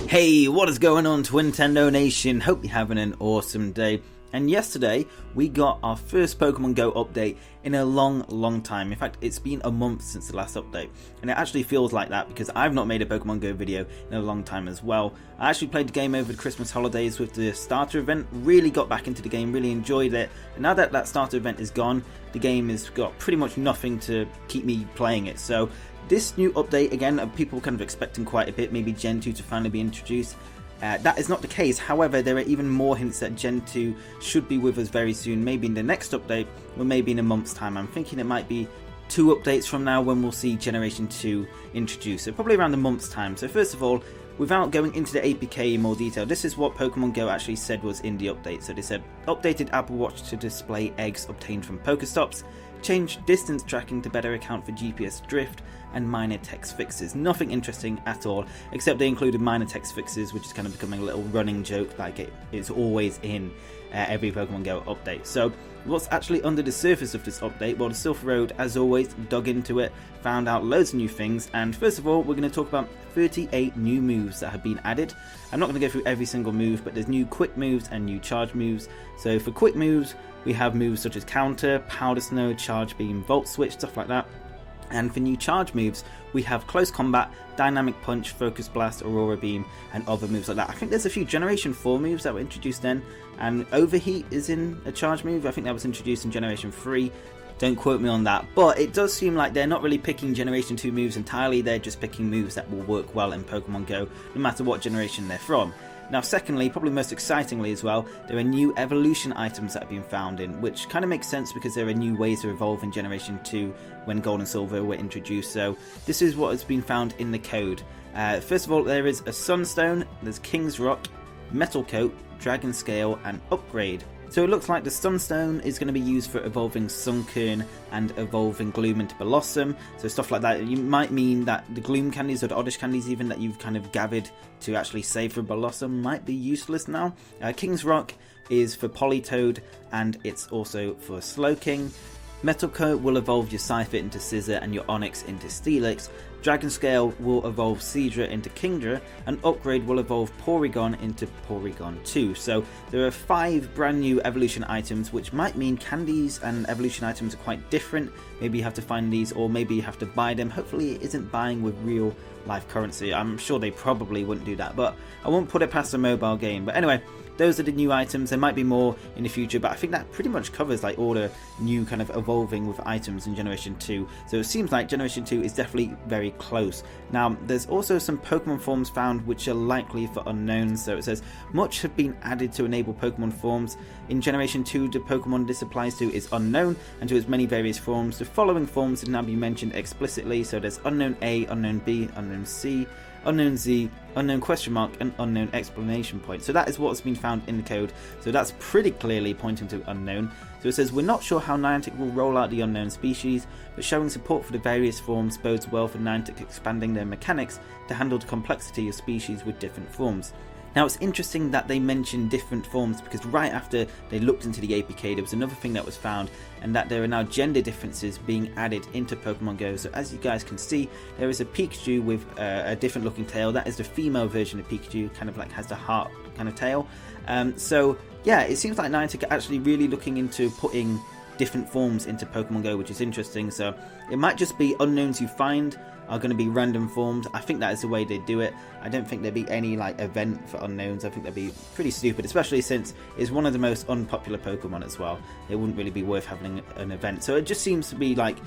Hey, what is going on, Twintendo Nation? Hope you're having an awesome day. And yesterday, we got our first Pokemon Go update in a long time. In fact, it's been a month since the last update. And it actually feels like that because I've not made a Pokemon Go video in a long time as well. I actually played the game over the Christmas holidays with the starter event. Really got back into the game, really enjoyed it. And now that that starter event is gone, the game has got pretty much nothing to keep me playing it. So this new update, again, people were kind of expecting quite a bit, maybe Gen 2 to finally be introduced. That is not the case. However, there are even more hints that Gen 2 should be with us very soon, maybe in the next update, or maybe in a month's time. I'm thinking it might be 2 updates from now when we'll see Generation 2 introduced, so probably around a month's time. So first of all, without going into the APK in more detail, this is what Pokemon Go actually said was in the update. So they said, updated Apple Watch to display eggs obtained from Pokestops, changed distance tracking to better account for GPS drift, and minor text fixes. Nothing interesting at all, except they included minor text fixes, which is kind of becoming a little running joke like it is always in every Pokemon Go update. So what's actually under the surface of this update? Well, the Silph Road, as always, dug into it, found out loads of new things, and first of all, we're going to talk about 38 new moves that have been added. I'm not going to go through every single move, but there's new quick moves and new charge moves. So for quick moves, we have moves such as Counter, Powder Snow, Charge Beam, Volt Switch, stuff like that. And for new charge moves, we have Close Combat, Dynamic Punch, Focus Blast, Aurora Beam, and other moves like that. I think there's a few Generation 4 moves that were introduced then, and Overheat is in a charge move. I think that was introduced in Generation 3. Don't quote me on that, but it does seem like they're not really picking Generation 2 moves entirely, they're just picking moves that will work well in Pokemon Go, no matter what generation they're from. Now secondly, probably most excitingly as well, there are new evolution items that have been found in, which kind of makes sense because there are new ways to evolve in Generation 2 when Gold and Silver were introduced, so this is what has been found in the code. First of all, there is a Sunstone, there's King's Rock, Metal Coat, Dragon Scale, and Upgrade. So it looks like the Sunstone is going to be used for evolving Sunkern and evolving Gloom into Blossom, so stuff like that. You might mean that the Gloom candies or the Oddish candies even that you've kind of gathered to actually save for Blossom might be useless now. King's Rock is for Politoed and it's also for Slowking. Metal Coat will evolve your Scyther into Scizor and your Onix into Steelix. Dragon Scale will evolve Seadra into Kingdra, and Upgrade will evolve Porygon into Porygon 2. So there are 5 brand new evolution items, which might mean candies and evolution items are quite different. Maybe you have to find these, or maybe you have to buy them. Hopefully it isn't buying with real life currency. I'm sure they probably wouldn't do that, but I won't put it past a mobile game. But anyway, those are the new items. There might be more in the future, but I think that pretty much covers like all the new kind of evolving with items in Generation 2. So it seems like Generation 2 is definitely very close. Now, there's also some Pokemon forms found which are likely for unknowns. So it says, much have been added to enable Pokemon forms. In Generation 2, the Pokemon this applies to is unknown, and to its many various forms. The following forms have now been mentioned explicitly. So there's Unknown A, Unknown B, Unknown C, Unknown Z, Unknown question mark, and Unknown exclamation point. So that is what's been found in the code. So that's pretty clearly pointing to unknown. So it says, we're not sure how Niantic will roll out the unknown species, but showing support for the various forms bodes well for Niantic expanding their mechanics to handle the complexity of species with different forms. Now it's interesting that they mention different forms because right after they looked into the APK there was another thing that was found, and that there are now gender differences being added into Pokemon Go. So as you guys can see, there is a Pikachu with a different looking tail. That is the female version of Pikachu, kind of like has the heart kind of tail. So yeah, it seems like Niantic are actually really looking into putting different forms into Pokemon Go, which is interesting. So it might just be unknowns you find are going to be random forms. I think that is the way they do it. I don't think there'd be any like event for unknowns. I think that'd be pretty stupid, especially since it's one of the most unpopular Pokemon as well. It wouldn't really be worth having an event. So it just seems to be like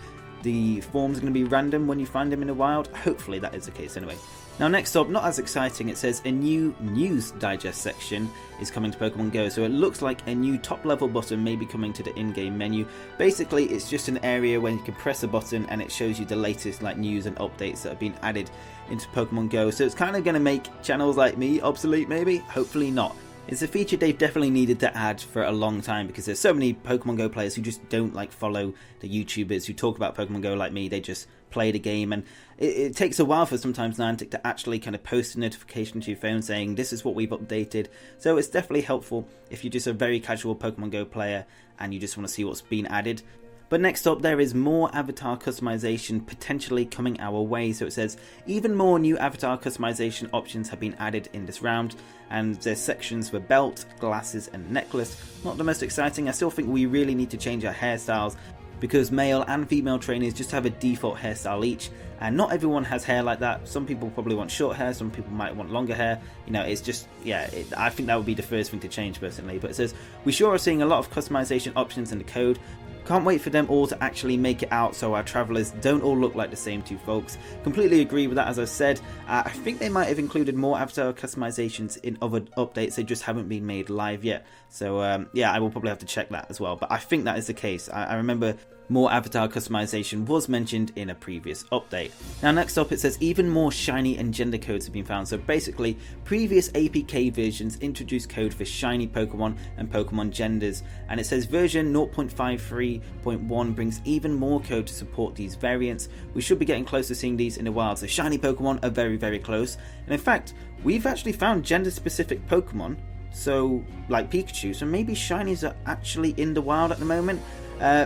the forms are going to be random when you find them in the wild. Hopefully that is the case anyway. Now next up, not as exciting, it says a new news digest section is coming to Pokemon Go. So it looks like a new top level button may be coming to the in-game menu. Basically it's just an area where you can press a button and it shows you the latest like news and updates that have been added into Pokemon Go. So it's kind of going to make channels like me obsolete maybe, hopefully not. It's a feature they've definitely needed to add for a long time because there's so many Pokemon Go players who just don't like follow the YouTubers who talk about Pokemon Go like me. They just play the game, and it takes a while for sometimes Niantic to actually kind of post a notification to your phone saying this is what we've updated. So it's definitely helpful if you're just a very casual Pokemon Go player and you just want to see what's been added. But next up, there is more avatar customization potentially coming our way. So it says even more new avatar customization options have been added in this round, and there's sections for belt, glasses and necklace. Not the most exciting. I still think we really need to change our hairstyles, because male and female trainers just have a default hairstyle each, and not everyone has hair like that. Some people probably want short hair, some people might want longer hair. You know, it's just, yeah, I think that would be the first thing to change personally. But it says, we sure are seeing a lot of customization options in the code. Can't wait for them all to actually make it out so our travellers don't all look like the same two folks. Completely agree with that, as I said. I think they might have included more avatar customizations in other updates, they just haven't been made live yet. So yeah, I will probably have to check that as well. But I think that is the case. I remember more avatar customization was mentioned in a previous update. Now next up, it says even more shiny and gender codes have been found. So basically, previous APK versions introduced code for shiny Pokemon and Pokemon genders, and it says version 0.53.1 brings even more code to support these variants. We should be getting close to seeing these in the wild. So shiny Pokemon are very, very close, and in fact, we've actually found gender specific Pokemon, so like Pikachu, so maybe shinies are actually in the wild at the moment.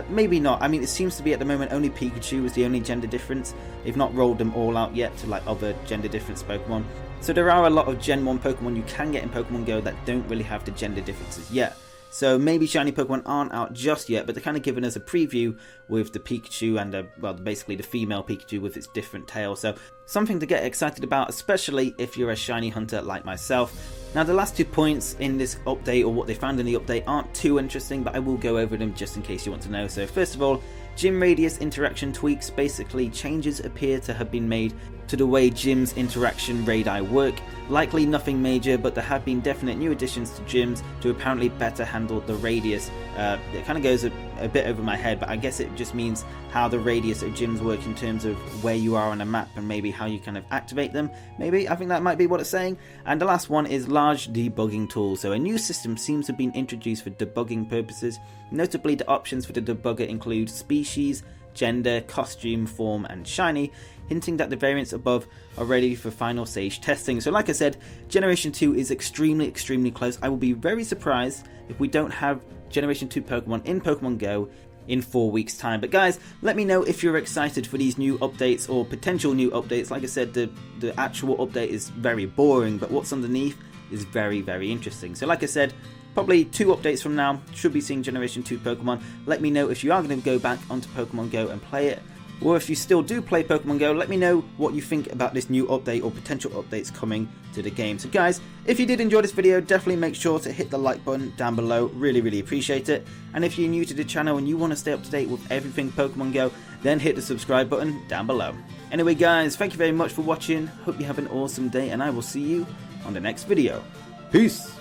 Maybe not. I mean, it seems to be at the moment only Pikachu is the only gender difference. They've not rolled them all out yet to like other gender difference Pokemon. So there are a lot of Gen 1 Pokemon you can get in Pokemon Go that don't really have the gender differences yet. So maybe shiny Pokemon aren't out just yet, but they're kind of giving us a preview with the Pikachu and well, basically the female Pikachu with its different tail. So something to get excited about, especially if you're a shiny hunter like myself. Now the last 2 points in this update, or what they found in the update, aren't too interesting, but I will go over them just in case you want to know. So first of all, gym radius interaction tweaks. Basically, changes appear to have been made to the way gyms interaction radii work. Likely nothing major, but there have been definite new additions to gyms to apparently better handle the radius. It kind of goes a bit over my head, but I guess it just means how the radius of gyms work in terms of where you are on a map and maybe how you kind of activate them. Maybe, I think that might be what it's saying. And the last one is large debugging tool. So a new system seems to have been introduced for debugging purposes. Notably, the options for the debugger include species, gender, costume, form and shiny, hinting that the variants above are ready for final stage testing. So like I said, Generation 2 is extremely close. I will be very surprised if we don't have Generation 2 Pokemon in Pokemon Go in 4 weeks time. But guys, let me know if you're excited for these new updates or potential new updates. Like I said, the actual update is very boring, but what's underneath is very interesting. So like I said, probably 2 updates from now, should be seeing Generation 2 Pokemon. Let me know if you are going to go back onto Pokemon Go and play it, or if you still do play Pokemon Go, let me know what you think about this new update or potential updates coming to the game. So guys, if you did enjoy this video, definitely make sure to hit the like button down below, really appreciate it. And if you're new to the channel and you want to stay up to date with everything Pokemon Go, then hit the subscribe button down below. Anyway guys, thank you very much for watching, hope you have an awesome day, and I will see you on the next video. Peace!